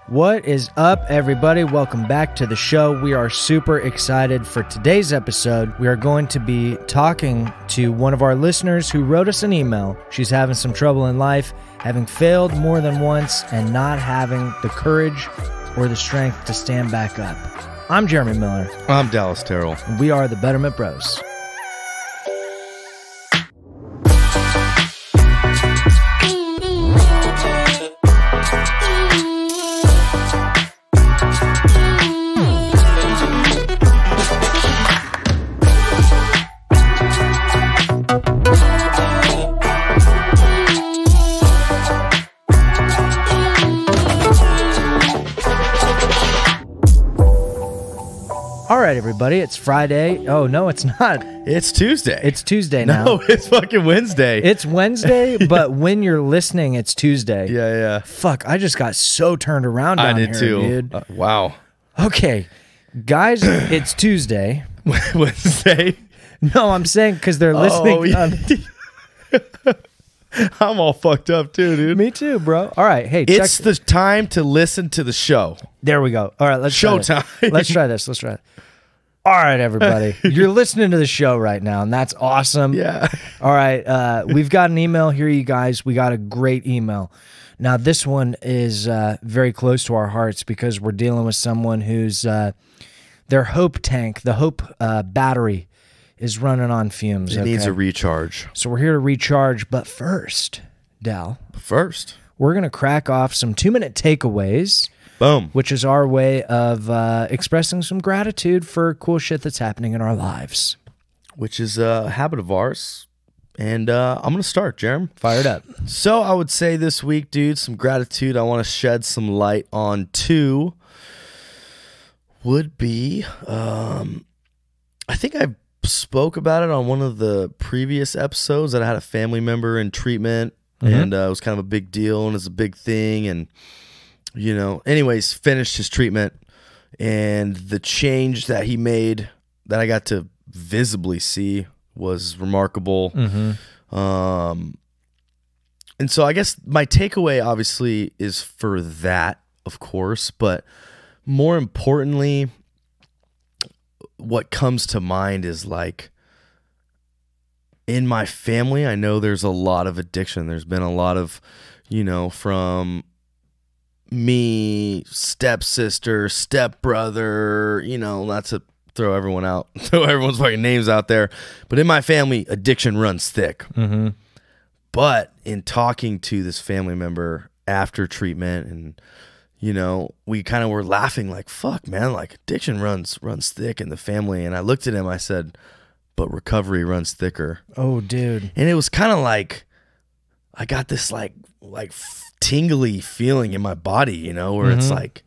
What is up, everybody? Welcome back to the show. We are super excited for today's episode. We are going to be talking to one of our listeners who wrote us an email. She's having some trouble in life, having failed more than once, and not having the courage or the strength to stand back up. I'm Jeremy Miller. I'm Dallas Terrell. And we are the Betterment Bros. All right, everybody, it's Friday. Oh, no, it's not. It's Tuesday. It's Tuesday now. No, it's fucking Wednesday. It's Wednesday, but when you're listening, it's Tuesday. Yeah. Fuck, I just got so turned around down here, dude. Wow. Okay, guys, it's Tuesday. Wednesday? No, I'm saying because they're listening. Oh, yeah. I'm all fucked up too, dude. Me too, bro. All right, hey, it's the time to listen to the show. There we go. All right, let's try this. Showtime. Let's try this. All right, everybody. You're listening to the show right now, and that's awesome. Yeah. All right, we've got an email here, you guys. We got a great email. Now, this one is very close to our hearts because we're dealing with someone who's their hope tank, the hope battery, is running on fumes. It needs a recharge. So we're here to recharge, but first, Dal. We're going to crack off some 2-minute takeaways. Boom. Which is our way of expressing some gratitude for cool shit that's happening in our lives. Which is a habit of ours. And I'm going to start, Jerem. Fire it up. So I would say this week, dude, some gratitude I want to shed some light on too would be, I think I spoke about it on one of the previous episodes that I had a family member in treatment. And it was kind of a big deal and it's a big thing. And anyways, finished his treatment and the change that he made that I got to visibly see was remarkable. And so I guess my takeaway obviously is for that, of course, but more importantly, what comes to mind is like in my family, I know there's a lot of addiction. There's been a lot of, from me, stepsister, stepbrother, not to throw everyone's fucking names out there, but in my family, addiction runs thick. But in talking to this family member after treatment and, we kind of were laughing like, fuck, man, like addiction runs thick in the family. And I looked at him, I said, but recovery runs thicker. Oh, dude. And it was kind of like, I got this like tingly feeling in my body, where it's like,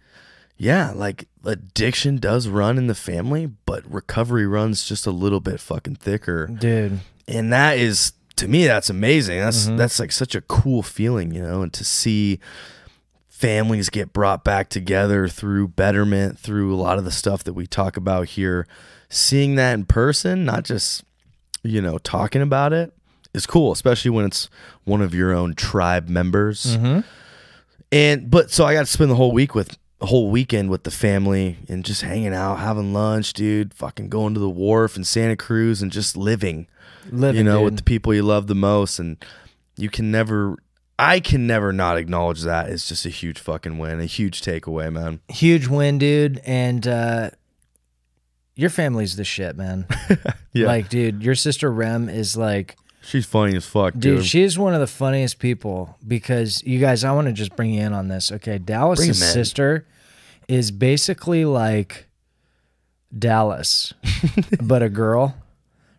yeah, like addiction does run in the family, but recovery runs just a little bit fucking thicker. Dude. And that is, to me, that's amazing. That's like such a cool feeling, and to see families get brought back together through Betterment, through a lot of the stuff that we talk about here, seeing that in person, not just, talking about it, is cool, especially when it's one of your own tribe members. But so I got to spend the whole weekend with the family and just hanging out, having lunch, dude, fucking going to the wharf in Santa Cruz and just living dude, with the people you love the most. And I can never not acknowledge that. It's just a huge fucking win, a huge takeaway, man. Huge win, dude. And your family's the shit, man. Yeah. Like, dude, your sister Rem is like, she's funny as fuck, dude. She's one of the funniest people because you guys, I want to just bring you in on this. Okay, Dallas's sister is basically like Dallas, but a girl,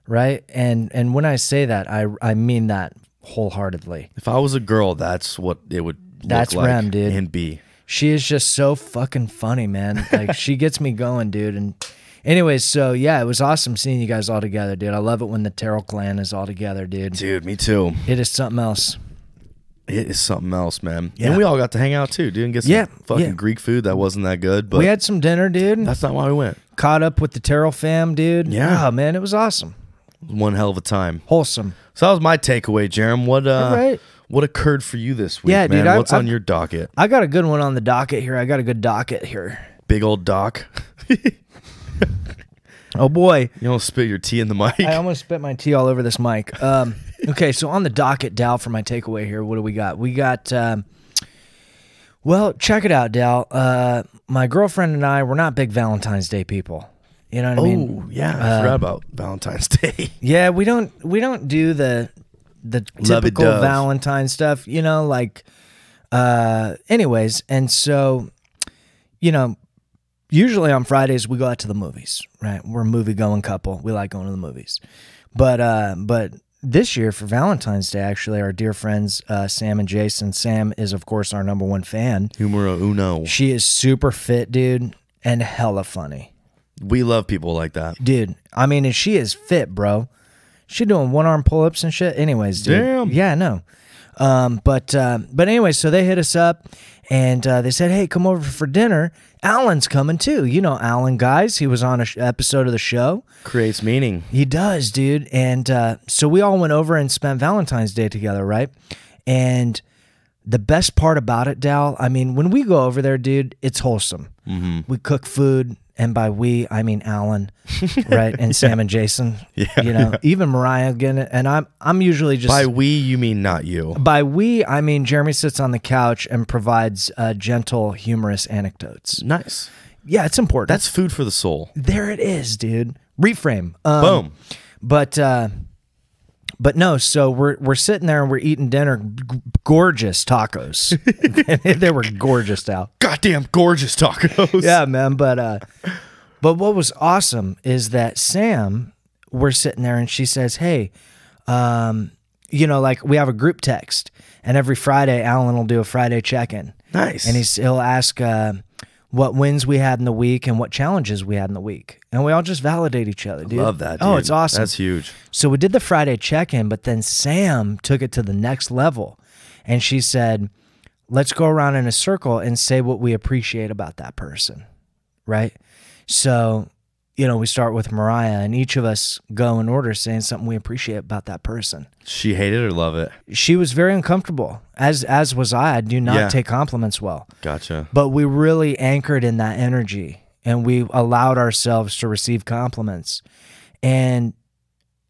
right? And when I say that, I mean that wholeheartedly. If I was a girl, that's what it would that's look like Rem, dude. And be. She is just so fucking funny, man. Like she gets me going, dude. And anyways, so yeah, it was awesome seeing you guys all together, dude. I love it when the Terrell clan is all together, dude. Dude, me too. It is something else. It is something else, man. Yeah. And we all got to hang out too, dude, and get some fucking Greek food that wasn't that good. But we had some dinner, dude. That's not why we went. Caught up with the Terrell fam, dude. Yeah. Oh, man, it was awesome. One hell of a time. Wholesome. So that was my takeaway, Jerem. What occurred for you this week, Yeah, man? dude, What's on your docket? I got a good one on the docket here. I got a good docket here. Big old doc. Oh, boy. You almost spit your tea in the mic. I almost spit my tea all over this mic. Okay, so on the docket, Dal, for my takeaway here, what do we got? We got, well, check it out, Dal. My girlfriend and I, we're not big Valentine's Day people. You know what I mean? Oh, yeah. I forgot about Valentine's Day. Yeah, we don't do the typical Lovey-dove. Valentine stuff, you know, like, anyways. And so, you know, usually on Fridays we go out to the movies, right? We're a movie going couple. We like going to the movies. But this year for Valentine's Day, actually, our dear friends, Sam and Jason. Sam is, of course, our #1 fan. Numero uno. She is super fit, dude, and hella funny. We love people like that. Dude, I mean, and she is fit, bro. She doing one-arm pull-ups and shit. Anyways, dude. Damn. Yeah, no. But anyway, so they hit us up, and they said, hey, come over for dinner. Alan's coming, too. You know Alan, guys. He was on an episode of the show. Creates meaning. He does, dude. And so we all went over and spent Valentine's Day together, right? And the best part about it, Dal, I mean, when we go over there, dude, it's wholesome. Mm-hmm. We cook food. And by we, I mean Alan, right? And Sam and Jason. Yeah. You know, even Mariah again. And I'm usually just... By we, you mean not you. By we, I mean Jeremy sits on the couch and provides gentle, humorous anecdotes. Nice. Yeah, it's important. That's food for the soul. There it is, dude. Reframe. Boom. But no, so we're sitting there and we're eating dinner, gorgeous tacos. They were gorgeous, Al. Goddamn gorgeous tacos. Yeah, man. But what was awesome is that Sam, we're sitting there and she says, hey, you know, like we have a group text, and every Friday Alan will do a Friday check-in. Nice. And he'll ask what wins we had in the week and what challenges we had in the week. And we all just validate each other, dude. Love that, dude. Oh, it's awesome. That's huge. So we did the Friday check-in, but then Sam took it to the next level. And she said, let's go around in a circle and say what we appreciate about that person, right? So, you know, we start with Mariah, and each of us go in order saying something we appreciate about that person. She hate it or love it? She was very uncomfortable, as was I. I do not Yeah. take compliments well. Gotcha. But we really anchored in that energy, and we allowed ourselves to receive compliments. And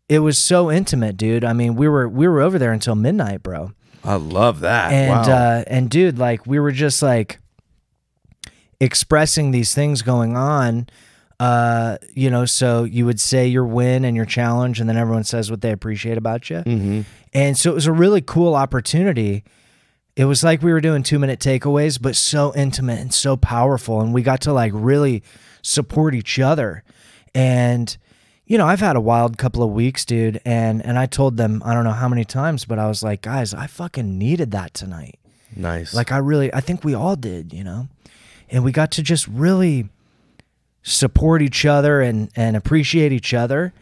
it was so intimate, dude. I mean, we were over there until midnight, bro. I love that. And wow. And dude, like we were just like expressing these things going on. You know, so you would say your win and your challenge, and then everyone says what they appreciate about you. Mm-hmm. And so it was a really cool opportunity. It was like we were doing 2-minute takeaways, but so intimate and so powerful. And we got to like really support each other. And, you know, I've had a wild couple of weeks, dude. And I told them, I don't know how many times, but I was like, guys, I fucking needed that tonight. Nice. Like I think we all did, you know, and we got to just really support each other and appreciate each other.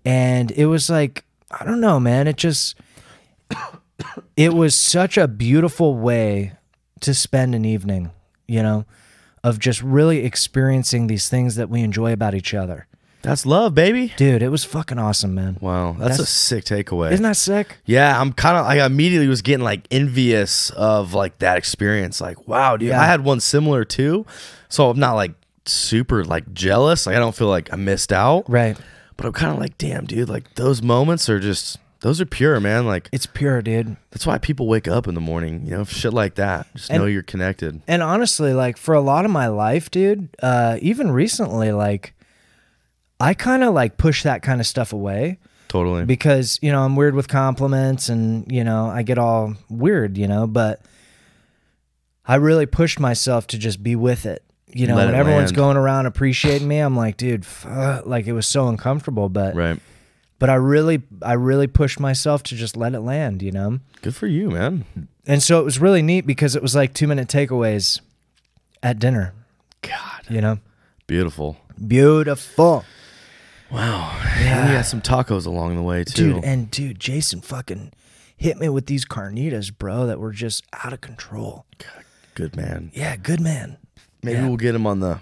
And it was like, I don't know, man, it was such a beautiful way to spend an evening, you know, of just really experiencing these things that we enjoy about each other. That's love, baby. Dude, it was fucking awesome, man. Wow. That's a sick takeaway. Isn't that sick? Yeah, I immediately was getting like envious of like that experience. Like, wow, dude, Yeah. I had one similar too. So I'm not like super like jealous. Like I don't feel like I missed out. Right. But I'm kind of like, damn, dude, like those moments are those are pure, man. Like It's pure, dude. that's why people wake up in the morning, you know, shit like that. Just know you're connected. And honestly, like for a lot of my life, dude, even recently, like I kind of like push that kind of stuff away. Totally. Because, you know, I'm weird with compliments and, you know, I get all weird, you know, but I really pushed myself to just be with it. You know, Let when it everyone's land. going around appreciating me, I'm like, dude, like it was so uncomfortable, but Right. but I really pushed myself to just let it land, you know? Good for you, man. And so it was really neat because it was like 2-minute takeaways at dinner. God. You know? Beautiful. Beautiful. Wow. And you had some tacos along the way too. Dude, Jason fucking hit me with these carnitas, bro, that were just out of control. God, good man. Yeah, good man. Maybe Yeah. we'll get him on the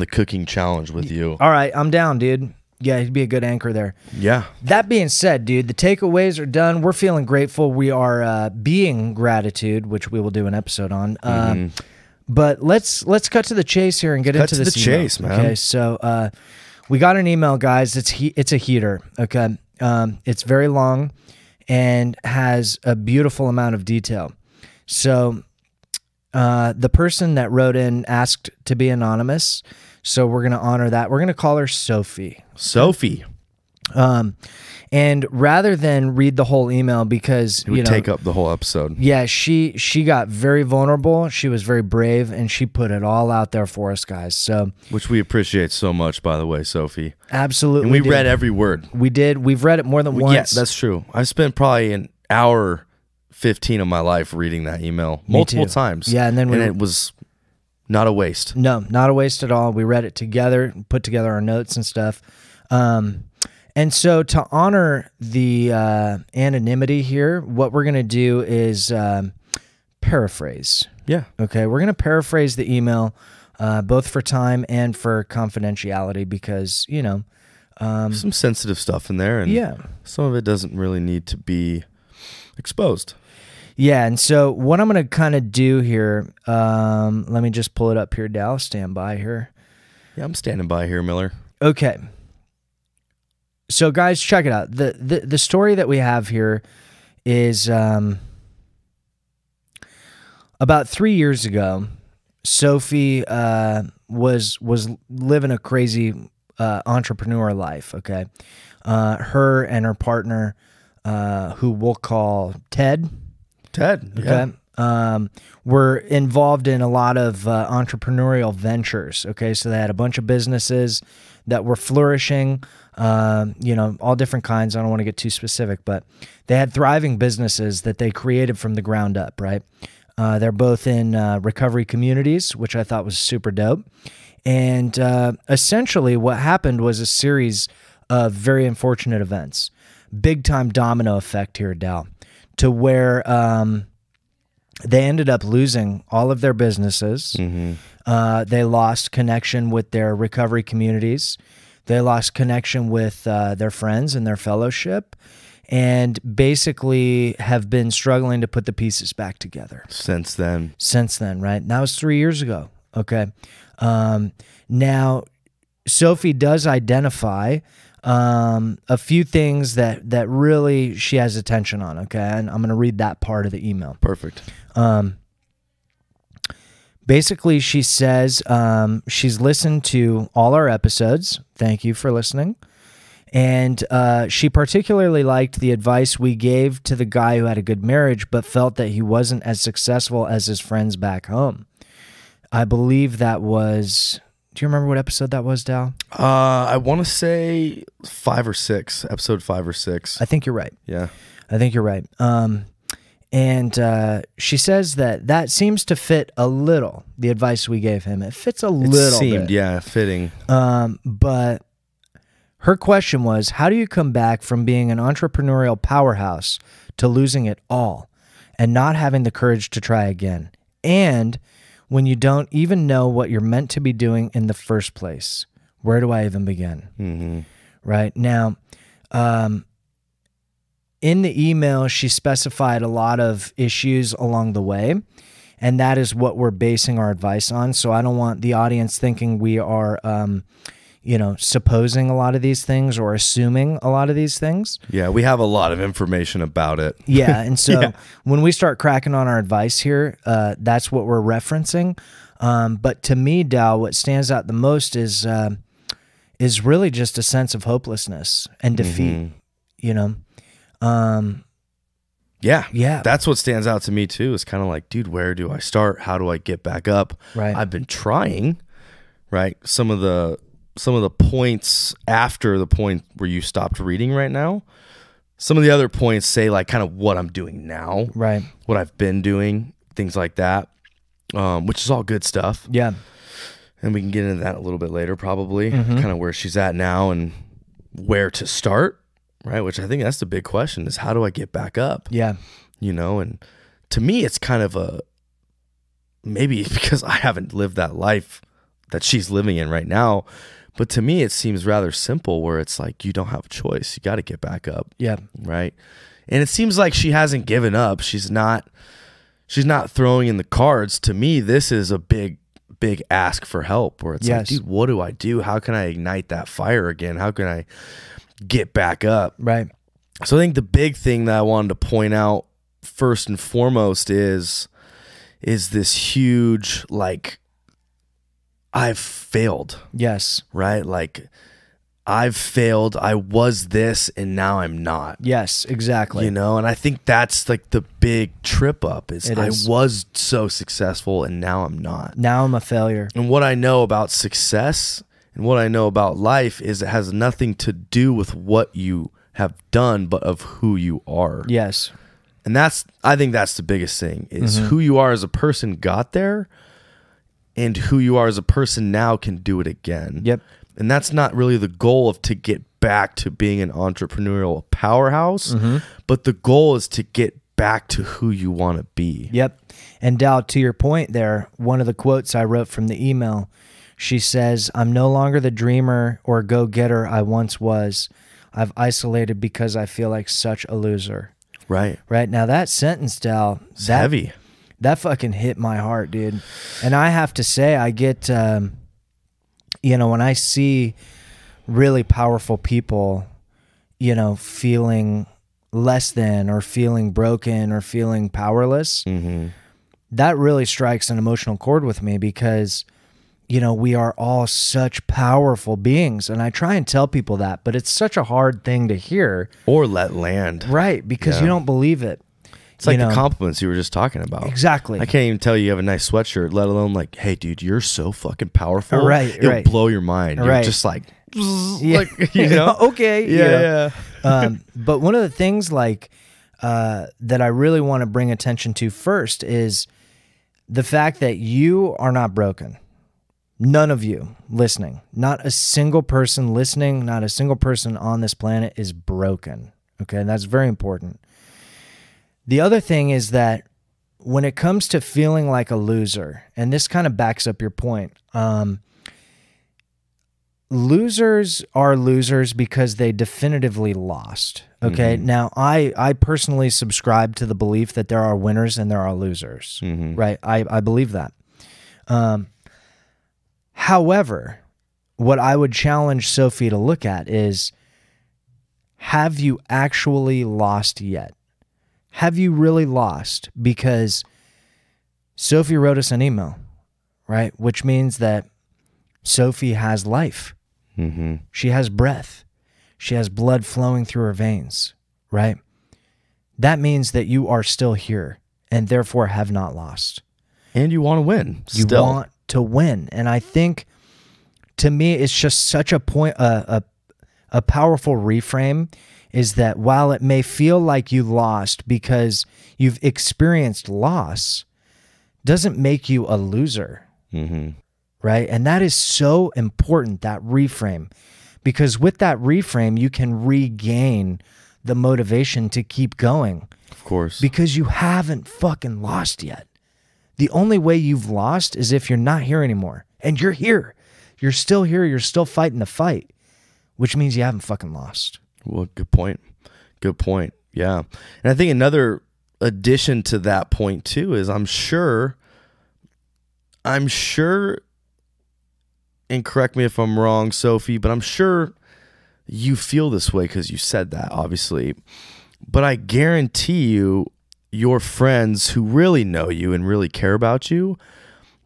cooking challenge with you. All right, I'm down, dude. Yeah, he'd be a good anchor there. Yeah. That being said, dude, the takeaways are done. We're feeling grateful. We are being gratitude, which we will do an episode on. But let's cut to the chase here and get into this email. Chase, man. Okay, so we got an email, guys. It's a heater. Okay, it's very long and has a beautiful amount of detail. So the person that wrote in asked to be anonymous, so we're going to honor that. We're going to call her Sophie. Sophie. And rather than read the whole email, because it would take up the whole episode. Yeah, she got very vulnerable. She was very brave, and she put it all out there for us, guys. So, which we appreciate so much, by the way, Sophie. Absolutely, and we read every word. We did. We've read it more than once. Yeah, that's true. I spent probably an hour 15 of my life reading that email multiple times. Yeah, and it was not a waste. No, not a waste at all. We read it together, put together our notes and stuff. And so to honor the anonymity here, what we're going to do is paraphrase. Yeah. Okay, we're going to paraphrase the email, both for time and for confidentiality, because, some sensitive stuff in there, and some of it doesn't really need to be exposed. Yeah, and so what I'm going to kind of do here, let me just pull it up here, Dal. Stand by here. Yeah, I'm standing by here, Miller. Okay. So, guys, check it out. The story that we have here is about 3 years ago. Sophie was living a crazy entrepreneur life. Okay, her and her partner, who we'll call Ted. Okay. Yeah. Were involved in a lot of entrepreneurial ventures. Okay, so they had a bunch of businesses that were flourishing. All different kinds. I don't want to get too specific, but they had thriving businesses that they created from the ground up, right? They're both in recovery communities, which I thought was super dope. And essentially what happened was a series of very unfortunate events. Big time domino effect here, Dal, to where they ended up losing all of their businesses. They lost connection with their recovery communities. They lost connection with their friends and their fellowship, and basically have been struggling to put the pieces back together. Since then, right? And that was 3 years ago, okay? Now, Sophie does identify a few things that really she has attention on, okay? And I'm going to read that part of the email. Perfect. Basically, she says she's listened to all our episodes. Thank you for listening. And she particularly liked the advice we gave to the guy who had a good marriage but felt that he wasn't as successful as his friends back home. I believe that was... Do you remember what episode that was, Dal? I want to say 5 or 6. Episode 5 or 6. I think you're right. Yeah. I think you're right. And she says that seems to fit a little, the advice we gave him. It fits a little bit. Yeah, fitting. But her question was, how do you come back from being an entrepreneurial powerhouse to losing it all and not having the courage to try again? And when you don't even know what you're meant to be doing in the first place, where do I even begin? Right now, in the email, she specified a lot of issues along the way, and that is what we're basing our advice on. So I don't want the audience thinking we are, supposing a lot of these things or assuming a lot of these things. Yeah, we have a lot of information about it. Yeah, and so when we start cracking on our advice here, that's what we're referencing. But to me, Dal, what stands out the most is really just a sense of hopelessness and defeat, Yeah. That's what stands out to me too. It's kind of like, dude, where do I start? How do I get back up? Right. I've been trying, right? Some of the points after the point where you stopped reading right now, some of the other points say like kind of what I'm doing now, right? What I've been doing, things like that, which is all good stuff. Yeah. And we can get into that a little bit later, probably, kind of where she's at now and where to start. Right, which I think that's the big question is how do I get back up? Yeah. And to me, it's kind of maybe because I haven't lived that life that she's living in right now, But to me, it seems rather simple where it's like, you don't have a choice. You got to get back up. Yeah. Right. And it seems like she hasn't given up. She's not throwing in the cards. To me, this is a big ask for help where it's like, dude, what do I do? How can I ignite that fire again? How can I get back up? Right. So I think the big thing that I wanted to point out first and foremost is this huge, like, I've failed. Yes. Right? Like, I've failed. I was this and now I'm not. Yes, exactly. You know, and I think that's like the big trip up is It I is. was so successful and now I'm not. Now I'm a failure. And what I know about success and what I know about life is it has nothing to do with what you have done, but of who you are. Yes. And I think that's the biggest thing is who you are as a person got there and who you are as a person now can do it again. Yep. And that's not really the goal of to get back to being an entrepreneurial powerhouse, but the goal is to get back to who you want to be. Yep. And Dal, to your point there, one of the quotes I wrote from the email, she says, "I'm no longer the dreamer or go-getter I once was. I've isolated because I feel like such a loser." Right. Right. Now that sentence, Dal, It's heavy. That fucking hit my heart, dude. And I have to say, I get, when I see really powerful people, feeling less than or feeling broken or feeling powerless, that really strikes an emotional chord with me because, we are all such powerful beings. And I try and tell people that, but it's such a hard thing to hear. Or let land. Right, because you don't believe it. It's like the compliments you were just talking about. Exactly. I can't even tell you have a nice sweatshirt, let alone like, hey, dude, you're so fucking powerful. Right, It'll blow your mind. You're just like, yeah. Okay. Yeah. But one of the things that I really want to bring attention to first is the fact that you are not broken. None of you listening, not a single person listening, not a single person on this planet is broken. Okay. And that's very important. The other thing is that when it comes to feeling like a loser, and this kind of backs up your point, losers are losers because they definitively lost. Okay. Now, I personally subscribe to the belief that there are winners and there are losers. Right. I believe that. However, what I would challenge Sophie to look at is, have you actually lost yet? Have you really lost? Because Sophie wrote us an email, right? Which means that Sophie has life. She has breath. She has blood flowing through her veins, right? That means that you are still here and therefore have not lost. And you want to win. You want to win. And I think, to me, it's just such a point, a powerful reframe is that while it may feel like you lost because you've experienced loss, doesn't make you a loser, right? And that is so important, that reframe, because with that reframe, you can regain the motivation to keep going. Of course. Because you haven't fucking lost yet. The only way you've lost is if you're not here anymore. And you're here. You're still here. You're still fighting the fight, which means you haven't fucking lost. Well, good point. Good point. Yeah. And I think another addition to that point too is I'm sure, and correct me if I'm wrong, Sophie, but I'm sure you feel this way because you said that, obviously. But I guarantee you, your friends who really know you and really care about you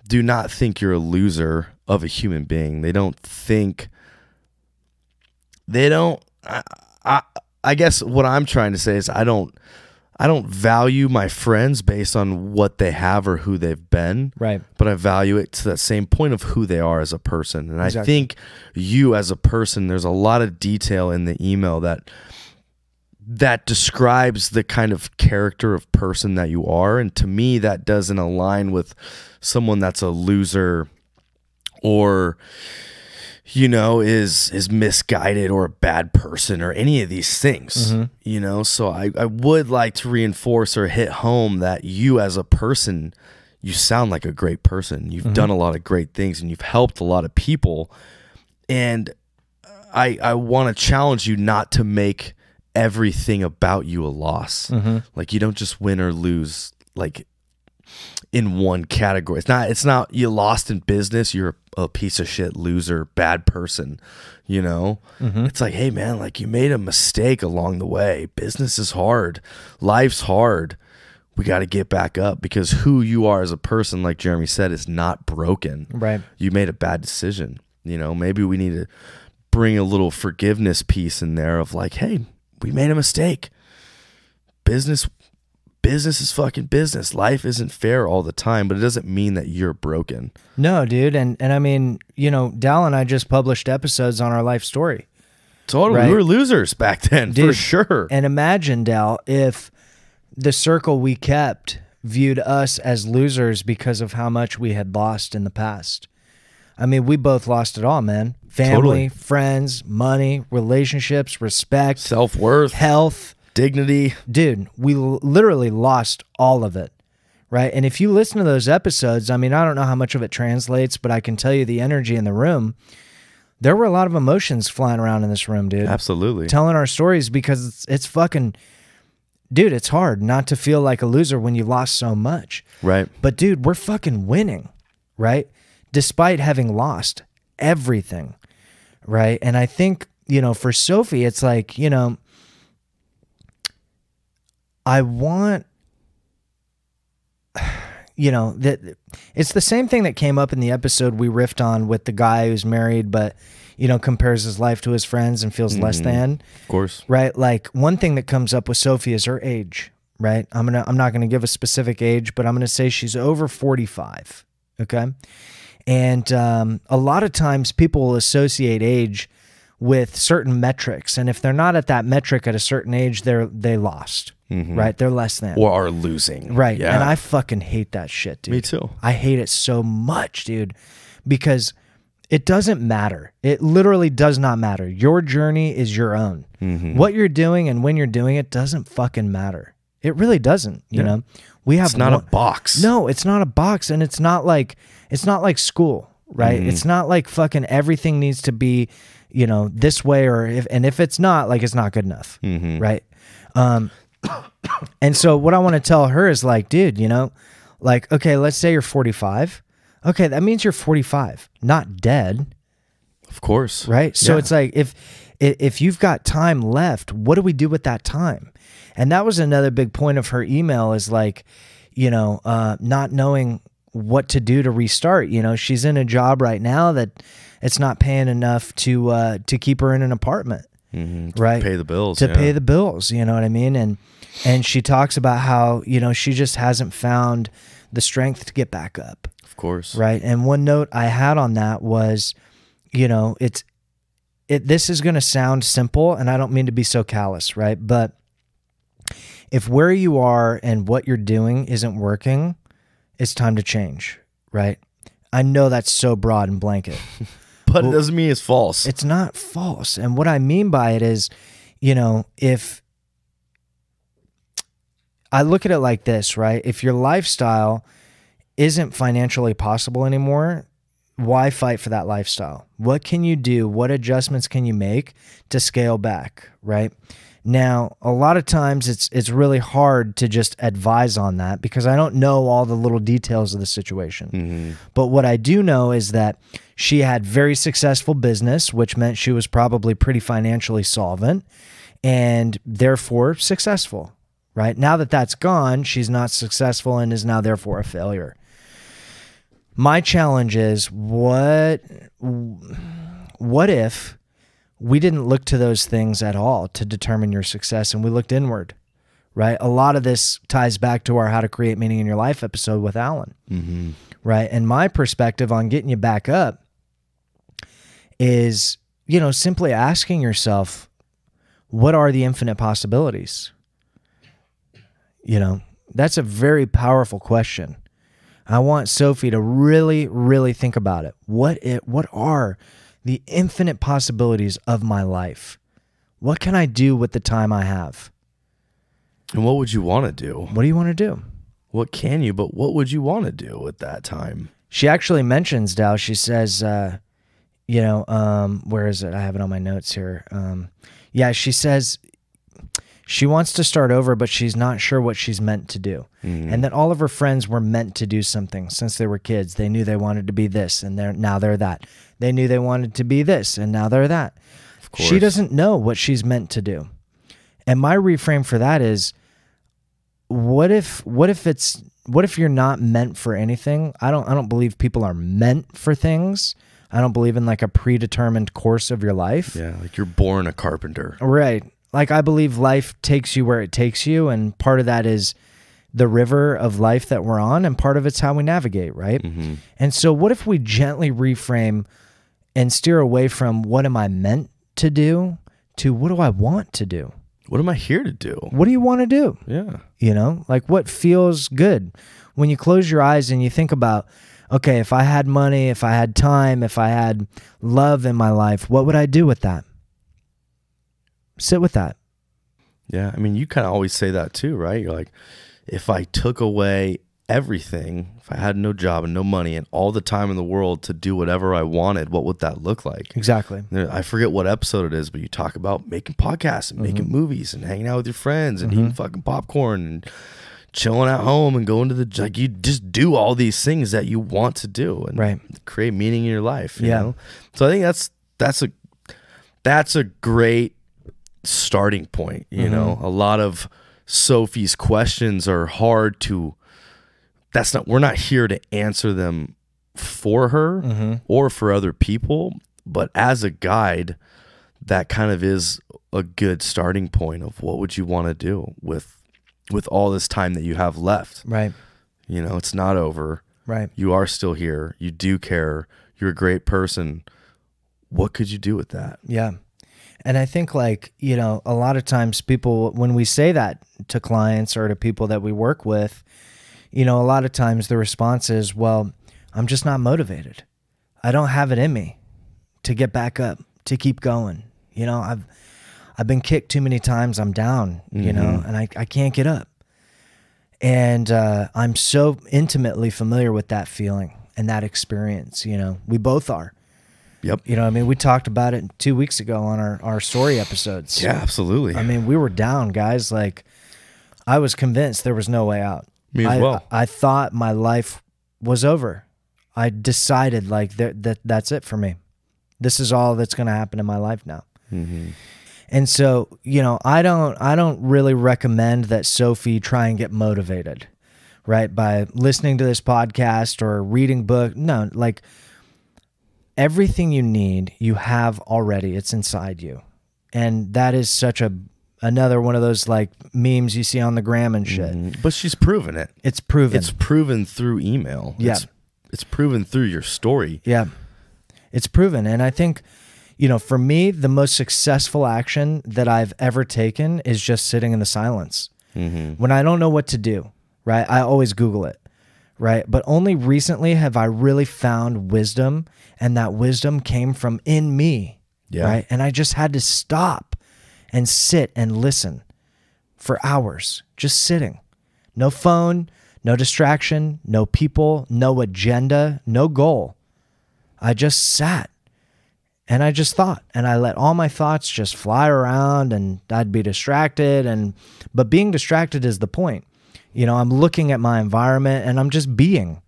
do not think you're a loser of a human being. They don't think, I guess what I'm trying to say is I don't value my friends based on what they have or who they've been. Right. But I value it to that same point of who they are as a person. And Exactly. I think you as a person, there's a lot of detail in the email that describes the kind of character of person that you are. And to me, that doesn't align with someone that's a loser or, is misguided or a bad person or any of these things, so I would like to reinforce or hit home that you as a person, you sound like a great person. You've done a lot of great things and you've helped a lot of people. And I want to challenge you not to make everything about you a loss. Like, you don't just win or lose like in one category. It's not you lost in business, you're a piece of shit loser, bad person, you know? It's like, hey man, like, you made a mistake along the way. Business is hard. Life's hard. We got to get back up, because who you are as a person, like Jeremy said, is not broken. Right. You made a bad decision. You know, maybe we need to bring a little forgiveness piece in there of like, hey, we made a mistake. Business is fucking business. Life isn't fair all the time, but it doesn't mean that you're broken. No, dude. And I mean, you know, Dal and I just published episodes on our life story. Totally. Right? We were losers back then, dude, for sure. And imagine, Dal, if the circle we kept viewed us as losers because of how much we had lost in the past. I mean, we both lost it all, man. Family, friends, money, relationships, respect, self-worth, health, dignity. Dude, we literally lost all of it, right? And if you listen to those episodes, I mean, I don't know how much of it translates, but I can tell you the energy in the room. There were a lot of emotions flying around in this room, dude. Absolutely. Telling our stories, because it's fucking... Dude, it's hard not to feel like a loser when you lost so much. Right. But dude, we're fucking winning, right? Despite having lost everything, right? And I think, you know, for Sophie, it's like, you know, I want, you know, that it's the same thing that came up in the episode we riffed on with the guy who's married, but, you know, compares his life to his friends and feels less than. Of course. Right? Like, one thing that comes up with Sophie is her age, right? I'm not gonna give a specific age, but I'm gonna say she's over 45. Okay. And a lot of times people will associate age with certain metrics, and if they're not at that metric at a certain age, they lost. Right? They're less than. Or are losing. Right. Yeah. And I fucking hate that shit, dude. Me too. I hate it so much, dude, because it doesn't matter. It literally does not matter. Your journey is your own. What you're doing and when you're doing it doesn't fucking matter. It really doesn't, you know? We have It's not a box. No, it's not a box, and it's not like school, right? It's not like fucking everything needs to be, you know, this way, or if it's not, like, it's not good enough. Right? And so what I want to tell her is like, dude, you know, like, okay, let's say you're 45. Okay, that means you're 45, not dead. Of course. Right? So it's like, if you've got time left, what do we do with that time? And that was another big point of her email, is like, you know, not knowing what to do to restart. You know, she's in a job right now that it's not paying enough to keep her in an apartment. Right? Pay the bills. To pay the bills, you know what I mean? And she talks about how, you know, she just hasn't found the strength to get back up. Of course. Right? And one note I had on that was, you know, this is going to sound simple, and I don't mean to be so callous, right? But if where you are and what you're doing isn't working, it's time to change, right? I know that's so broad and blanket. But it doesn't mean it's false. It's not false. And what I mean by it is, you know, if I look at it like this, right? If your lifestyle isn't financially possible anymore, why fight for that lifestyle? What can you do? What adjustments can you make to scale back, right? Now, a lot of times it's really hard to just advise on that, because I don't know all the little details of the situation. But what I do know is that she had very successful business, which meant she was probably pretty financially solvent and therefore successful, right? Now that that's gone, she's not successful and is now therefore a failure. My challenge is, what if we didn't look to those things at all to determine your success, and we looked inward, right? A lot of this ties back to our How to Create Meaning in Your Life episode with Alan, right? And my perspective on getting you back up is, you know, simply asking yourself, what are the infinite possibilities? You know, that's a very powerful question. I want Sophie to really, really think about it. What are the infinite possibilities of my life? What can I do with the time I have? And what would you want to do? What do you want to do? What can you, but what would you want to do at that time? She actually mentions, Dow, she says, where is it? I have it on my notes here. Yeah, she says she wants to start over, but she's not sure what she's meant to do. And that all of her friends were meant to do something since they were kids. They knew they wanted to be this, and now they're that. They knew they wanted to be this, and now they're that. Of course. She doesn't know what she's meant to do. And my reframe for that is, what if you're not meant for anything? I don't believe people are meant for things. I don't believe in like a predetermined course of your life. Yeah, like you're born a carpenter. Right. Like I believe life takes you where it takes you, and part of that is the river of life that we're on, and part of it's how we navigate, right? And so what if we gently reframe and steer away from what am I meant to do to what do I want to do? What am I here to do? What do you want to do? Yeah. Like what feels good? When you close your eyes and you think about, okay, if I had money, if I had time, if I had love in my life, what would I do with that? Sit with that. Yeah. I mean, you kind of always say that too, right? You're like, if I took away everything, if I had no job and no money and all the time in the world to do whatever I wanted, what would that look like? Exactly. I forget what episode it is, but you talk about making podcasts and making movies and hanging out with your friends and eating fucking popcorn and chilling at home and going to the, like, you just do all these things that you want to do and create meaning in your life. You know? So I think that's a great starting point. You know, a lot of Sophie's questions are hard to, we're not here to answer them for her or for other people, but as a guide, that kind of is a good starting point of what would you want to do with all this time that you have left. Right. You know, it's not over. Right. You are still here. You do care. You're a great person. What could you do with that? Yeah. And I think like, a lot of times people, when we say that to clients or to people that we work with, a lot of times the response is, well, I'm just not motivated. I don't have it in me to get back up, to keep going. I've been kicked too many times. I'm down, and I can't get up. And I'm so intimately familiar with that feeling and that experience. We both are. Yep. We talked about it 2 weeks ago on our story episodes. Yeah, absolutely. We were down, guys. Like, I was convinced there was no way out. Me as well. I thought my life was over. I decided like that's it for me. This is all that's going to happen in my life now. And so, I don't really recommend that Sophie try and get motivated, right? By listening to this podcast or reading book. No, like everything you need, you have already. It's inside you. And that is such another one of those like memes you see on the gram and shit. But she's proven it. It's proven. It's proven through email. Yeah. It's proven through your story. Yeah. It's proven. And I think, for me, the most successful action that I've ever taken is just sitting in the silence. When I don't know what to do, right? I always Google it, right? But only recently have I really found wisdom, and that wisdom came from in me, right? And I just had to stop and sit and listen for hours, just sitting. No phone, no distraction, no people, no agenda, no goal. I just sat and I just thought, and I let all my thoughts just fly around, and I'd be distracted. But being distracted is the point. I'm looking at my environment and I'm just being,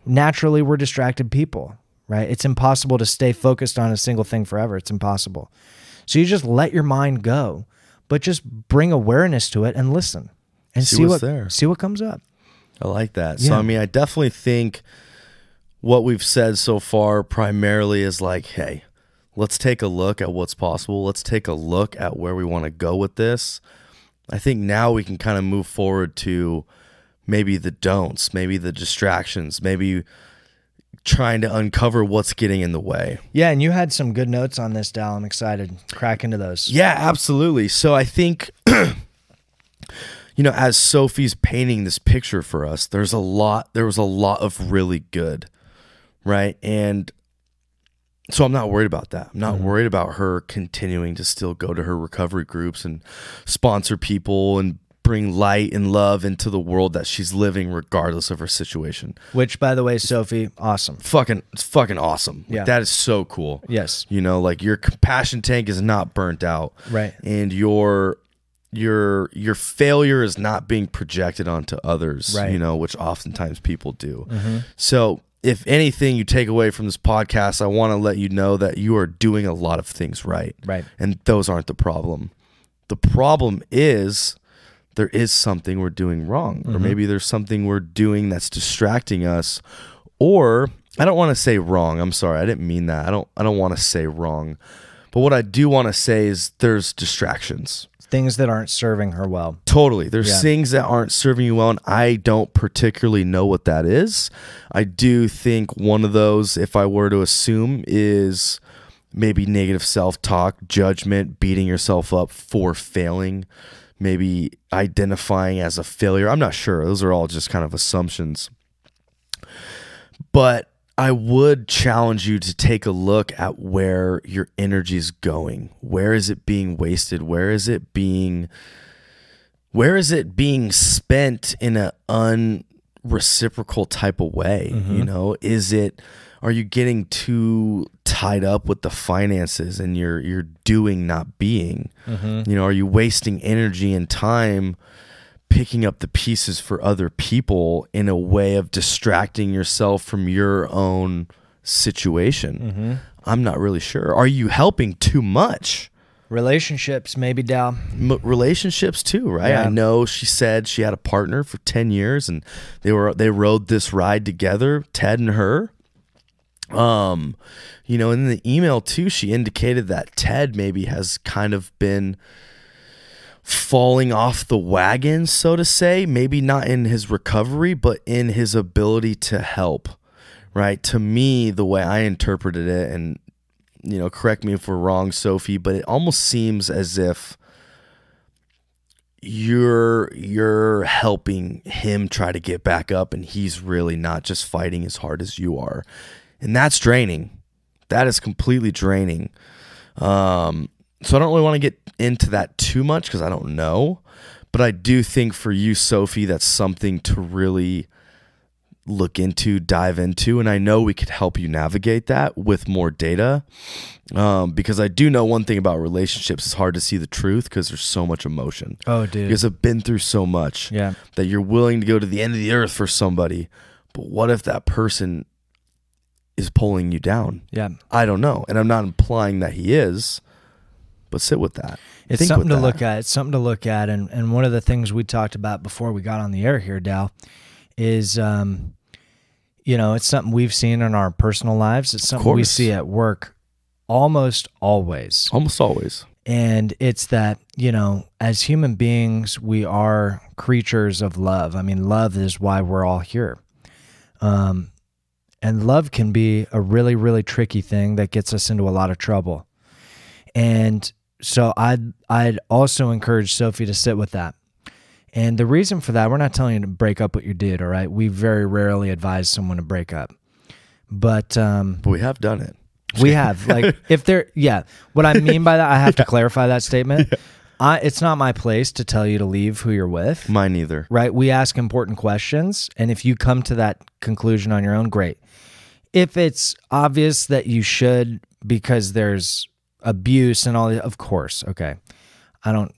naturally we're distracted people, right? It's impossible to stay focused on a single thing forever. It's impossible. So you just let your mind go, but just bring awareness to it and listen and see what comes up. I like that. So, I definitely think what we've said so far primarily is like, hey, let's take a look at what's possible. Let's take a look at where we want to go with this. I think now we can kind of move forward to maybe the don'ts, maybe the distractions, maybe trying to uncover what's getting in the way. Yeah, and you had some good notes on this, Dal. I'm excited. Crack into those. Yeah, absolutely. So I think, as Sophie's painting this picture for us, there was a lot of really good, right? And so I'm not worried about that. I'm not worried about her continuing to still go to her recovery groups and sponsor people and bring light and love into the world that she's living regardless of her situation. Which, by the way, Sophie, awesome. It's fucking awesome. Like, Yeah. that is so cool. Yes. You know, like your compassion tank is not burnt out. Right. And your failure is not being projected onto others, Right. you know, which oftentimes people do. So if anything you take away from this podcast, I want to let you know that you are doing a lot of things right. Right. And those aren't the problem. The problem is there is something we're doing wrong, or maybe there's something we're doing that's distracting us, or I don't want to say wrong. I'm sorry. I didn't mean that. I don't want to say wrong. But what I do want to say is there's distractions. Things that aren't serving her well. Totally. There's things that aren't serving you well, and I don't particularly know what that is. I do think one of those, if I were to assume, is maybe negative self-talk, judgment, beating yourself up for failing, maybe identifying as a failure. I'm not sure. Those are all just kind of assumptions. But I would challenge you to take a look at where your energy is going. Where is it being wasted? Where is it being spent in an unreciprocal type of way? You know, are you getting too tied up with the finances and you're doing, not being? You know, are you wasting energy and time picking up the pieces for other people in a way of distracting yourself from your own situation? I'm not really sure. Are you helping too much? Relationships, maybe, Dal. Relationships too, right? Yeah. I know she said she had a partner for 10 years and they rode this ride together, Ted and her. You know, in the email too, she indicated that Ted maybe has kind of been falling off the wagon, so to say, maybe not in his recovery, but in his ability to help, right? To me, the way I interpreted it, and, you know, correct me if we're wrong, Sophie, but it almost seems as if you're helping him try to get back up, and he's really not just fighting as hard as you are. And that's draining. That is completely draining. So I don't really want to get into that too much because I don't know. But I do think for you, Sophie, that's something to really look into, dive into. And I know we could help you navigate that with more data. Because I do know one thing about relationships. It's hard to see the truth because there's so much emotion. Oh, dude. Because I've been through so much that you're willing to go to the end of the earth for somebody. But what if that person is pulling you down? Yeah. I don't know. And I'm not implying that he is. But sit with that. It's something to look at. It's something to look at. And one of the things we talked about before we got on the air here, Dal, is, you know, it's something we've seen in our personal lives. It's something we see at work almost always. Almost always. And it's that, you know, as human beings, we are creatures of love. I mean, love is why we're all here. And love can be a really, really tricky thing that gets us into a lot of trouble. And so I'd also encourage Sophie to sit with that. And the reason for that, we're not telling you to break up with your dude, all right? We very rarely advise someone to break up. But we have done it. We have. Like, if they're, what I mean by that, I have to clarify that statement. It's not my place to tell you to leave who you're with. Mine either. Right? We ask important questions. And if you come to that conclusion on your own, great. If it's obvious that you should because there's abuse and all that, of course, okay. I don't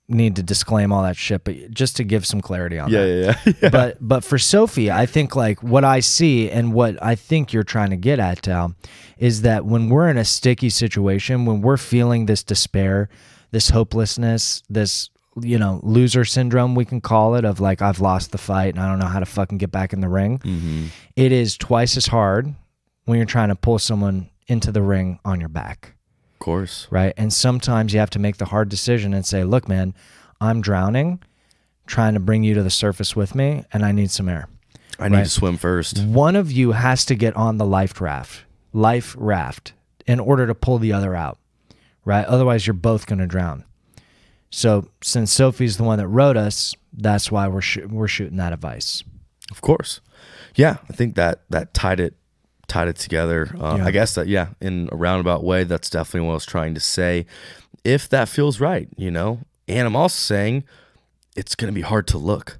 need to disclaim all that shit, but just to give some clarity on that. Yeah. But for Sophie, I think like what I see and what I think you're trying to get at, Tal, is that when we're in a sticky situation, when we're feeling this despair, this hopelessness, this, you know, loser syndrome, we can call it, of like, I've lost the fight and I don't know how to fucking get back in the ring. It is twice as hard when you're trying to pull someone into the ring on your back. Of course. Right. And sometimes you have to make the hard decision and say, look, man, I'm drowning, trying to bring you to the surface with me, and I need some air. I need to swim first. One of you has to get on the life raft in order to pull the other out. Right. Otherwise, you're both going to drown. So since Sophie's the one that wrote us, that's why we're shooting that advice. Of course. Yeah. I think that tied it together. I guess that, in a roundabout way, that's definitely what I was trying to say. If that feels right, you know. And I'm also saying, it's going to be hard to look.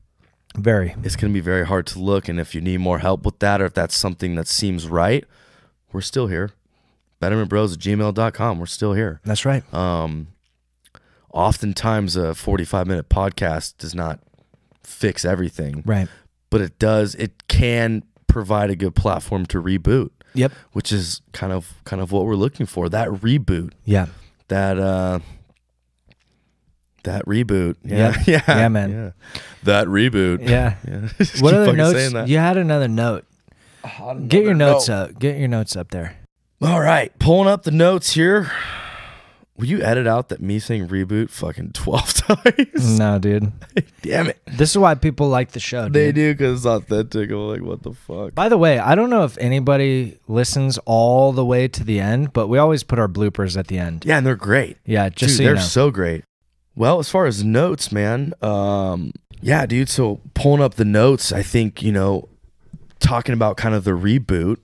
Very. It's going to be very hard to look. And if you need more help with that, or if that's something that seems right, we're still here. bettermentbros@gmail.com. We're still here. That's right. Oftentimes a 45-minute podcast does not fix everything. Right. But it can provide a good platform to reboot. Yep. Which is kind of what we're looking for. That reboot. Yeah. That reboot. Yeah. Yeah. Yeah, man. Yeah. That reboot. Yeah. Just What keep other fucking notes? saying that. You had another note. Get your notes up. Get your notes up there. All right. Pulling up the notes here. Will you edit out that me saying reboot fucking 12 times? No, dude. Damn it. This is why people like the show, dude. They do, because it's authentic. I'm like, what the fuck? By the way, I don't know if anybody listens all the way to the end, but we always put our bloopers at the end. Yeah, and they're great. Yeah, just dude, so you they're know. so great. Well, as far as notes, man, yeah, dude. So pulling up the notes, I think, talking about kind of the reboot,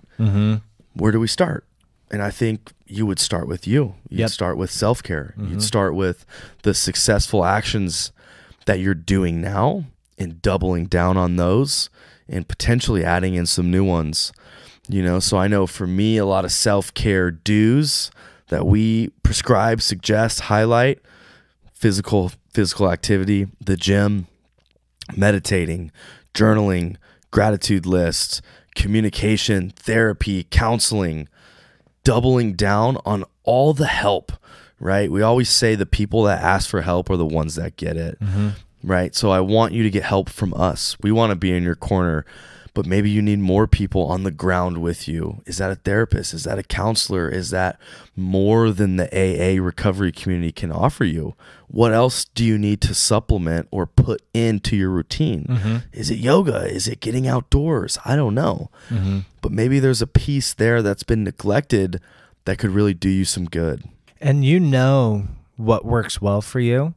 where do we start? And I think you would start with you. You'd start with self-care. You'd start with the successful actions that you're doing now and doubling down on those and potentially adding in some new ones. So I know for me, a lot of self-care do's that we prescribe, suggest, highlight: physical activity, the gym, meditating, journaling, gratitude lists, communication, therapy, counseling, doubling down on all the help, right? We always say the people that ask for help are the ones that get it, right? So I want you to get help from us. We want to be in your corner, but maybe you need more people on the ground with you. Is that a therapist? Is that a counselor? Is that more than the AA recovery community can offer you? What else do you need to supplement or put into your routine? Is it yoga? Is it getting outdoors? I don't know. But maybe there's a piece there that's been neglected that could really do you some good. And what works well for you.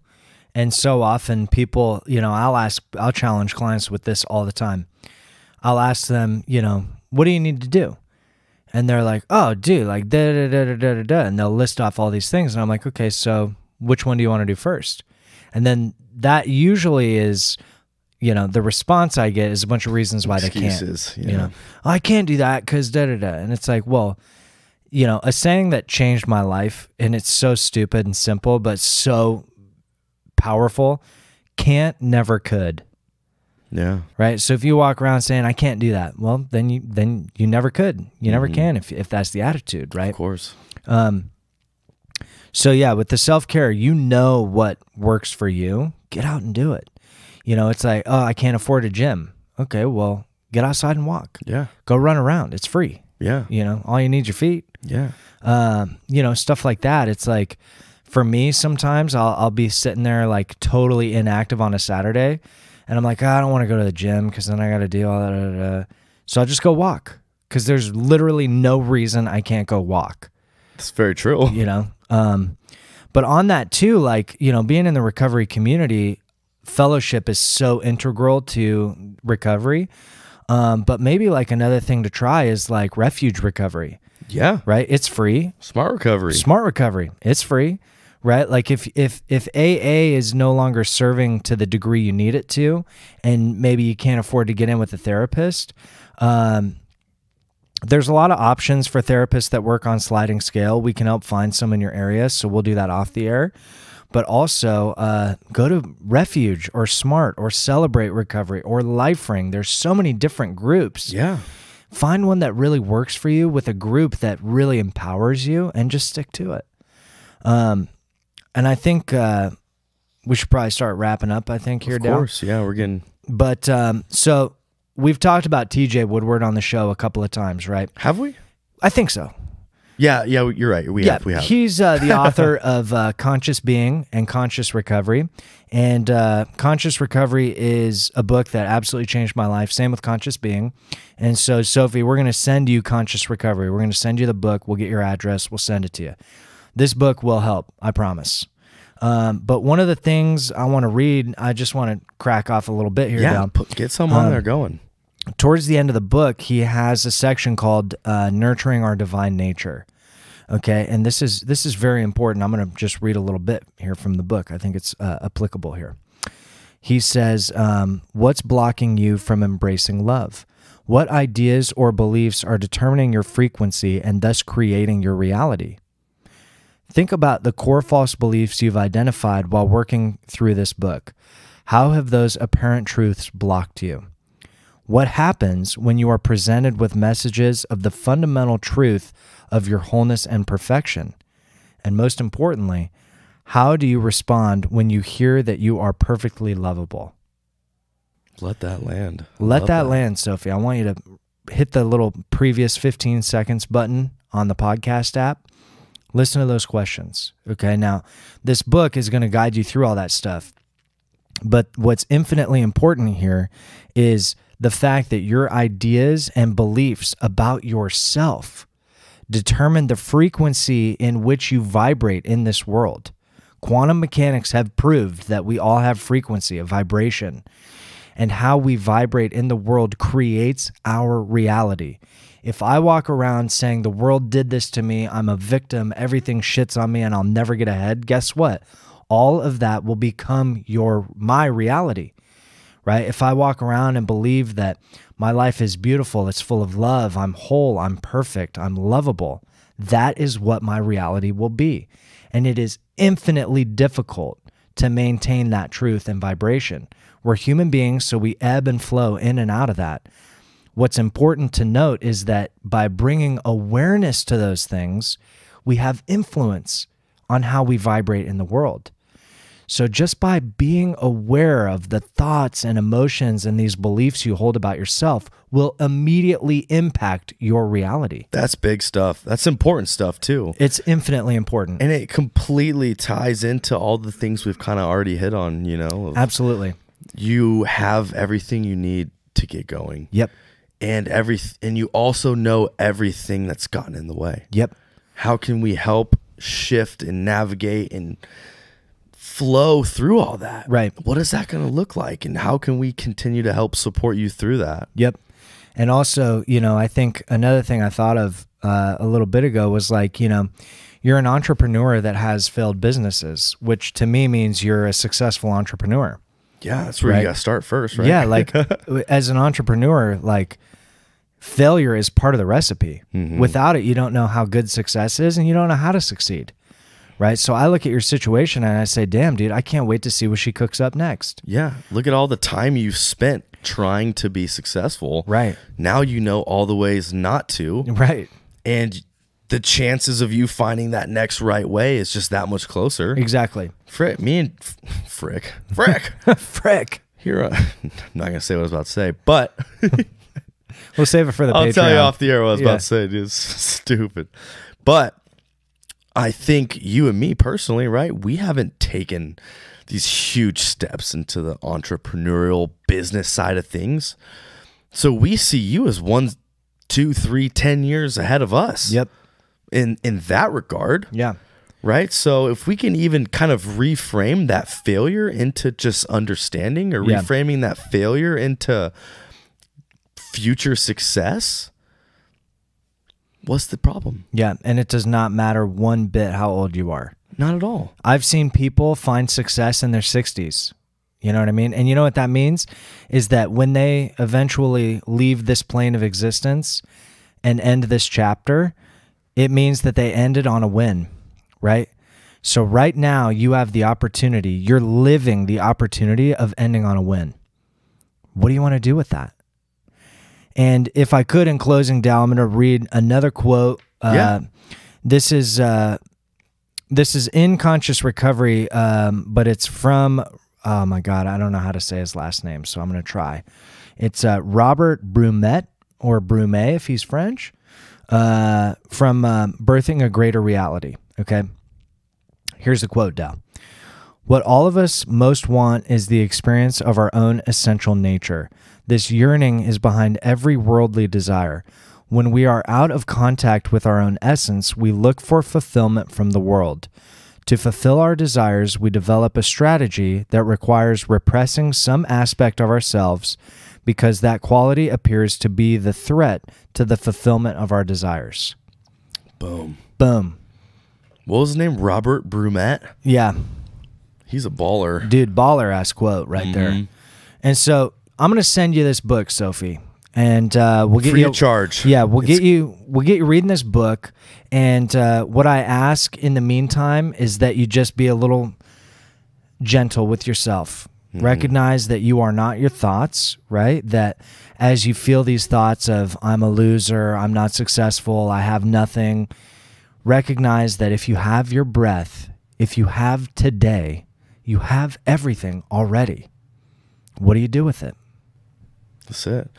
And so often people, I'll challenge clients with this all the time. I'll ask them, what do you need to do? And they're like, oh, dude, like da da da da da da da, and they'll list off all these things. And I'm like, okay, so which one do you want to do first? And then that usually is, the response I get is a bunch of reasons why Excuses, they can't. Oh, I can't do that because da da da. And it's like, well, a saying that changed my life, and it's so stupid and simple, but so powerful: can't, never could. Yeah. Right. So if you walk around saying I can't do that, well, then you never could. You never can if that's the attitude, right? Of course. So yeah, with the self-care, what works for you. Get out and do it. It's like, oh, I can't afford a gym. Okay, well, get outside and walk. Yeah. Go run around. It's free. Yeah. All you need is your feet. Yeah. Stuff like that. It's like, for me, sometimes I'll be sitting there like totally inactive on a Saturday. And I'm like, I don't want to go to the gym because then I got to do all that. So I'll just go walk, because there's literally no reason I can't go walk. That's very true. But on that too, like, being in the recovery community, fellowship is so integral to recovery. But maybe like another thing to try is like refuge recovery. Yeah. Right? It's free. Smart recovery. It's free. Right? Like if AA is no longer serving to the degree you need it to, and maybe you can't afford to get in with a therapist, there's a lot of options for therapists that work on sliding scale. We can help find some in your area, so we'll do that off the air. But also go to Refuge or Smart or Celebrate Recovery or LifeRing. There's so many different groups. Yeah. Find one that really works for you with a group that really empowers you, and just stick to it. And I think we should probably start wrapping up, I think, here, Of course, yeah, we're getting... But, so we've talked about TJ Woodward on the show a couple of times, right? Have we? I think so. Yeah, you're right. We have. He's the author of Conscious Being and Conscious Recovery. And Conscious Recovery is a book that absolutely changed my life. Same with Conscious Being. And so, Sophie, we're going to send you Conscious Recovery. We're going to send you the book. We'll get your address. We'll send it to you. This book will help, I promise. But one of the things I want to read, I just want to crack off a little bit here. Yeah, get some on there going. Towards the end of the book, he has a section called Nurturing Our Divine Nature. Okay, and this is very important. I'm going to just read a little bit here from the book. I think it's applicable here. He says, what's blocking you from embracing love? What ideas or beliefs are determining your frequency and thus creating your reality? Think about the core false beliefs you've identified while working through this book. How have those apparent truths blocked you? What happens when you are presented with messages of the fundamental truth of your wholeness and perfection? And most importantly, how do you respond when you hear that you are perfectly lovable? Let that land. Let that land, Sophie. I want you to hit the little previous 15 seconds button on the podcast app. Listen to those questions. Okay. Now, this book is going to guide you through all that stuff. But what's infinitely important here is the fact that your ideas and beliefs about yourself determine the frequency in which you vibrate in this world. Quantum mechanics have proved that we all have frequency, a vibration, and how we vibrate in the world creates our reality. If I walk around saying the world did this to me, I'm a victim, everything shits on me, and I'll never get ahead, guess what? All of that will become my reality, right? If I walk around and believe that my life is beautiful, it's full of love, I'm whole, I'm perfect, I'm lovable, that is what my reality will be. And it is infinitely difficult to maintain that truth and vibration. We're human beings, so we ebb and flow in and out of that. What's important to note is that by bringing awareness to those things, we have influence on how we vibrate in the world. So just by being aware of the thoughts and emotions and these beliefs you hold about yourself will immediately impact your reality. That's big stuff. That's important stuff too. It's infinitely important. And it completely ties into all the things we've kind of already hit on, you know? Absolutely. You have everything you need to get going. Yep. And you also know everything that's gotten in the way. Yep. How can we help shift and navigate and flow through all that? Right. What is that going to look like? And how can we continue to help support you through that? Yep. And also, you know, I think another thing I thought of a little bit ago was like, you know, you're an entrepreneur that has failed businesses, which to me means you're a successful entrepreneur. Yeah, that's where you got to start first, right? Yeah, like as an entrepreneur, like failure is part of the recipe. Mm-hmm. Without it, you don't know how good success is and you don't know how to succeed. Right. So I look at your situation and I say, damn, dude, I can't wait to see what she cooks up next. Yeah. Look at all the time you've spent trying to be successful. Right. Now you know all the ways not to. Right. And the chances of you finding that next right way is just that much closer. Exactly. Frick. Here, I'm not going to say what I was about to say, but we'll save it for the Patreon. I'll tell you off the air what I was about to say. It's stupid. But I think you and me personally, right? We haven't taken these huge steps into the entrepreneurial business side of things. So we see you as 1, 2, 3, 10 years ahead of us. Yep. In that regard. Yeah. Right. So if we can even kind of reframe that failure into just understanding, or reframing that failure into future success, what's the problem? Yeah. And it does not matter one bit how old you are. Not at all. I've seen people find success in their 60s. You know what I mean? And you know what that means? Is that when they eventually leave this plane of existence and end this chapter, it means that they ended on a win, right? So right now you have the opportunity, you're living the opportunity of ending on a win. What do you want to do with that? And if I could, in closing, Dal, I'm going to read another quote. This is in Conscious Recovery, but it's from, oh my God, I don't know how to say his last name, so I'm going to try. It's Robert Brumet, or Brumet if he's French, from Birthing a Greater Reality. Okay. Here's the quote, Dal. What all of us most want is the experience of our own essential nature. This yearning is behind every worldly desire. When we are out of contact with our own essence, we look for fulfillment from the world. To fulfill our desires, we develop a strategy that requires repressing some aspect of ourselves because that quality appears to be the threat to the fulfillment of our desires. Boom. Boom. What was his name? Robert Brumet? Yeah. He's a baller. Dude, baller ass quote right there. And so I'm going to send you this book, Sophie. And we'll get free you of charge. Yeah, we'll get you reading this book. And what I ask in the meantime is that you just be a little gentle with yourself. Recognize that you are not your thoughts, right? That as you feel these thoughts of I'm a loser, I'm not successful, I have nothing, recognize that if you have your breath, if you have today, you have everything already. What do you do with it? That's it.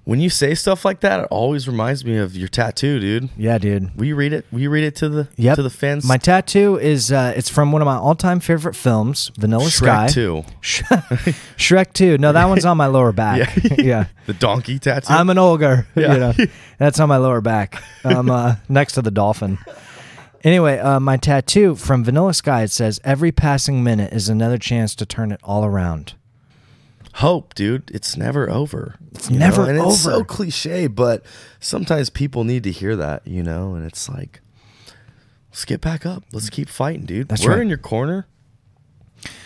When you say stuff like that, it always reminds me of your tattoo, dude. Yeah, dude. Will you read it? Will you read it to the fans? My tattoo is it's from one of my all-time favorite films, Vanilla Sky. Shrek 2. Shrek 2. No, that one's on my lower back. Yeah. The donkey tattoo. I'm an ogre. Yeah. You know, that's on my lower back. I'm next to the dolphin. Anyway, my tattoo from Vanilla Sky, it says, every passing minute is another chance to turn it all around. Hope, dude. It's never over. It's never over. And it's so cliche, but sometimes people need to hear that, you know? And it's like, let's get back up. Let's keep fighting, dude. We're in your corner.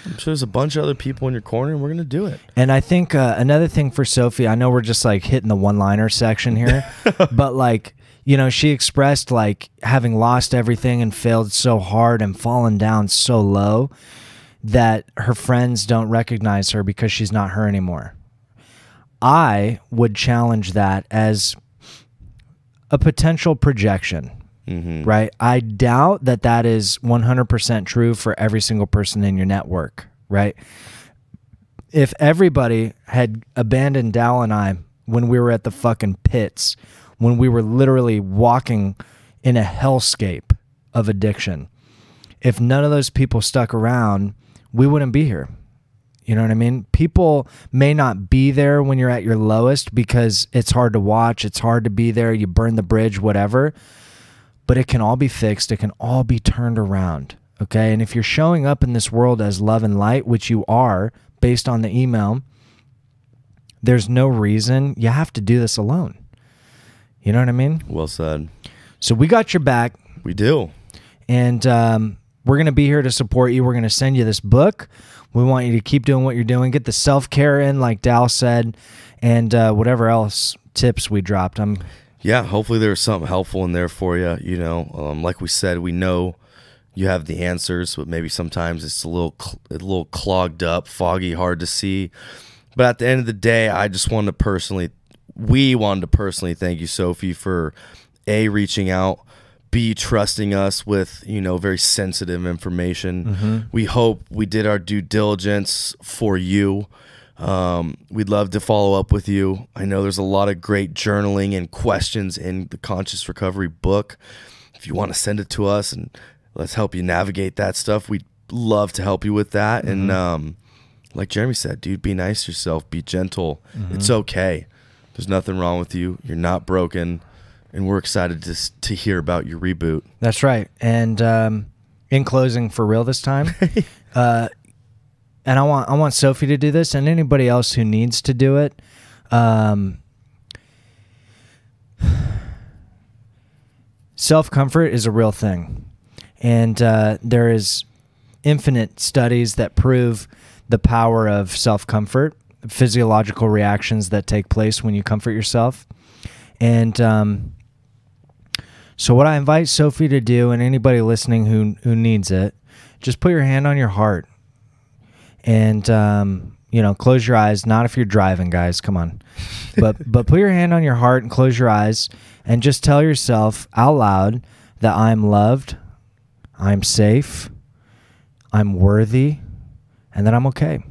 I'm sure there's a bunch of other people in your corner, and we're going to do it. And I think another thing for Sophie, I know we're just like hitting the one-liner section here, but like, you know, she expressed like having lost everything and failed so hard and fallen down so low that her friends don't recognize her because she's not her anymore. I would challenge that as a potential projection, right? I doubt that that is 100% true for every single person in your network, right? If everybody had abandoned Dal and I when we were at the fucking pits, when we were literally walking in a hellscape of addiction, if none of those people stuck around, we wouldn't be here. You know what I mean? People may not be there when you're at your lowest because it's hard to watch. It's hard to be there. You burn the bridge, whatever. But it can all be fixed. It can all be turned around. Okay? And if you're showing up in this world as love and light, which you are based on the email, there's no reason you have to do this alone. You know what I mean? Well said. So we got your back. We do. And we're going to be here to support you. We're going to send you this book. We want you to keep doing what you're doing. Get the self-care in, like Dal said, and whatever else tips we dropped. Yeah, hopefully there's something helpful in there for you. You know, like we said, we know you have the answers, but maybe sometimes it's a little clogged up, foggy, hard to see. But at the end of the day, we wanted to personally thank you, Sophie, for A, reaching out, B, trusting us with, you know, very sensitive information. We hope we did our due diligence for you. We'd love to follow up with you. I know there's a lot of great journaling and questions in the Conscious Recovery book. If you want to send it to us and let's help you navigate that stuff, we'd love to help you with that. And like Jeremy said, dude, be nice to yourself. Be gentle. It's okay. There's nothing wrong with you. You're not broken. And we're excited to hear about your reboot. That's right. And in closing, for real this time, and I want Sophie to do this, and anybody else who needs to do it. Self-comfort is a real thing, and there is infinite studies that prove the power of self-comfort, physiological reactions that take place when you comfort yourself, and so what I invite Sophie to do, and anybody listening who needs it, just put your hand on your heart and, you know, close your eyes. Not if you're driving, guys. Come on. But put your hand on your heart and close your eyes and just tell yourself out loud that I'm loved, I'm safe, I'm worthy, and that I'm okay.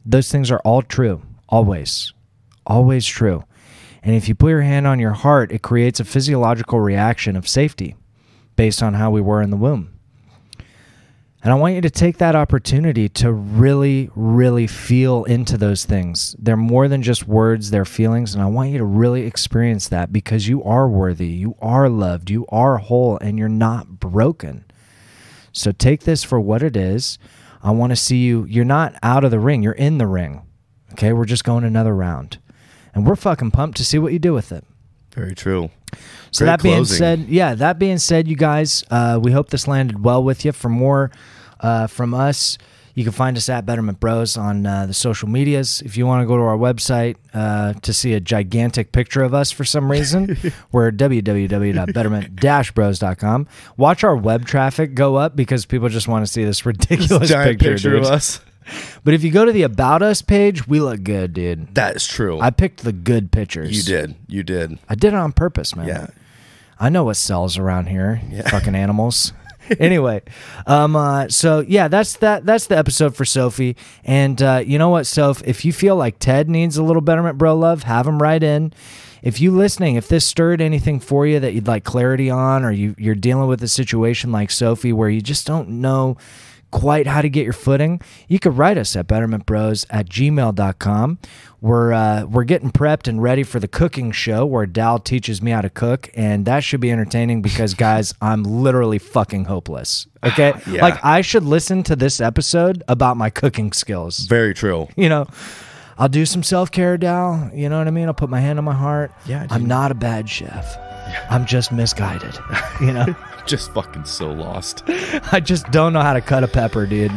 Those things are all true. Always. Always true. And if you put your hand on your heart, it creates a physiological reaction of safety based on how we were in the womb. And I want you to take that opportunity to really, really feel into those things. They're more than just words, they're feelings. And I want you to really experience that because you are worthy, you are loved, you are whole, and you're not broken. So take this for what it is. I want to see you. You're not out of the ring. You're in the ring. Okay, we're just going another round. And we're fucking pumped to see what you do with it. Very true. So that being said, you guys, we hope this landed well with you. For more from us. You can find us at Betterment Bros on the social medias. If you want to go to our website to see a gigantic picture of us for some reason, we're www.betterment-bros.com. Watch our web traffic go up because people just want to see this ridiculous picture of us. But if you go to the About Us page, we look good, dude. That is true. I picked the good pictures. You did. You did. I did it on purpose, man. Yeah. I know what sells around here. Yeah. Fucking animals. Anyway, so yeah, that's the episode for Sophie. And you know what, Soph? If you feel like Ted needs a little Betterment Bro love, have him write in. If you listening, if this stirred anything for you that you'd like clarity on, or you're dealing with a situation like Sophie where you just don't know quite how to get your footing, you could write us at bettermentbros@gmail.com. We're getting prepped and ready for the cooking show where Dal teaches me how to cook, and that should be entertaining because, guys, I'm literally fucking hopeless. Okay? Yeah. Like, I should listen to this episode about my cooking skills. Very true. You know, I'll do some self-care, Dal. You know what I mean? I'll put my hand on my heart. Yeah, I'm not a bad chef. I'm just misguided, you know? Just fucking so lost. I just don't know how to cut a pepper, dude.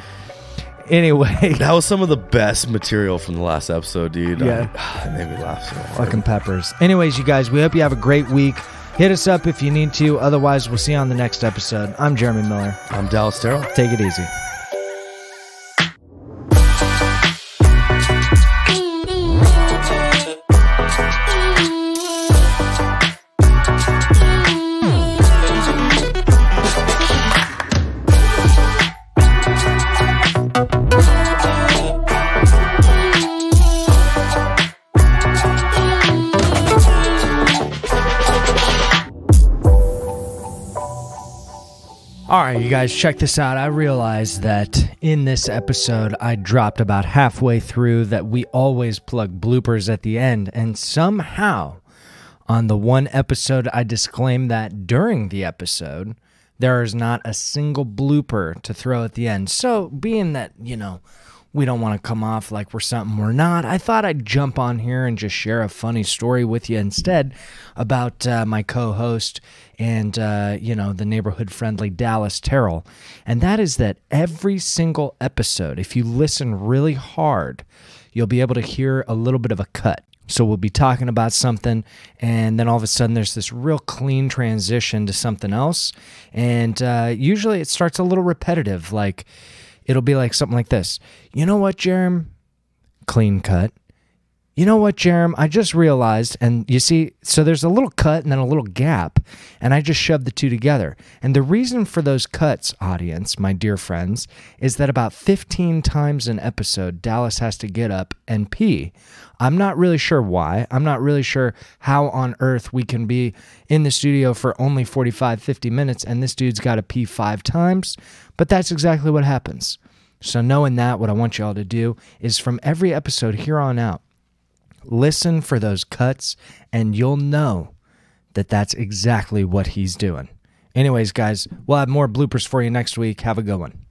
Anyway. That was some of the best material from the last episode, dude. Yeah. It made me laugh so hard. Fucking peppers. Anyways, you guys, we hope you have a great week. Hit us up if you need to. Otherwise, we'll see you on the next episode. I'm Jeremy Miller. I'm Dallas Terrell. Take it easy. All right, you guys, check this out. I realized that in this episode, I dropped about halfway through that we always plug bloopers at the end. And somehow, on the one episode, I disclaimed that during the episode, there is not a single blooper to throw at the end. So, being that, you know, we don't want to come off like we're something we're not, I thought I'd jump on here and just share a funny story with you instead about my co-host and, you know, the neighborhood-friendly Dallas Terrell. And that is that every single episode, if you listen really hard, you'll be able to hear a little bit of a cut. So we'll be talking about something, and then all of a sudden there's this real clean transition to something else. And usually it starts a little repetitive, like it'll be like something like this. You know what, Jerem? Clean cut. You know what, Jerem? I just realized, and you see, so there's a little cut and then a little gap, and I just shoved the two together. And the reason for those cuts, audience, my dear friends, is that about 15 times an episode, Dallas has to get up and pee. I'm not really sure why. I'm not really sure how on earth we can be in the studio for only 45, 50 minutes, and this dude's got to pee 5 times, but that's exactly what happens. So knowing that, what I want you all to do is from every episode here on out, listen for those cuts, and you'll know that that's exactly what he's doing. Anyways, guys, we'll have more bloopers for you next week. Have a good one.